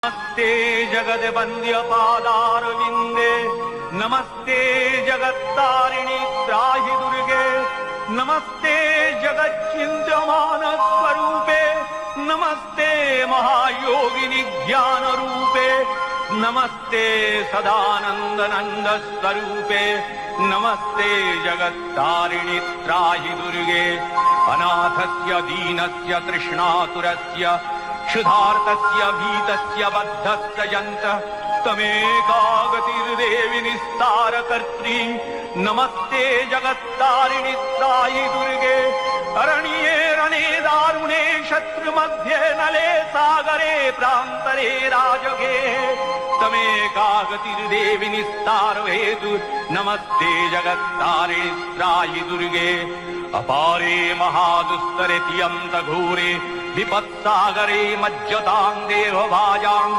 नमस्ते जगद्वन्द्यपादारविन्दे नमस्ते जगत्तारिणि त्राहि दुर्गे नमस्ते जगच्चिन्त्यमानस्वरूपे नमस्ते महायोगिनि ज्ञानरूपे नमस्ते सदानन्दनन्दस्वरूपे नमस्ते जगत्तारिणि त्राहि दुर्गे अनाथस्य दीनस्य तृष्णातुरस्य क्षुधार्तस्य भीतस्य बद्धस्य यन्तः तमेकागतिर्देवि निस्तारकर्त्री नमस्ते जगत्तारिणि त्राहि दुर्गे अरण्ये रणे दारुणे शत्रुमध्ये नले सागरे प्रान्तरे राजगे तमेकागतिर्देवि निस्तारहेतु नमस्ते जगत्तारिणि त्राहि दुर्गे अपारे महादुस्तरे तियन्तघोरे विपत्सागरे मज्जतां देवभाजां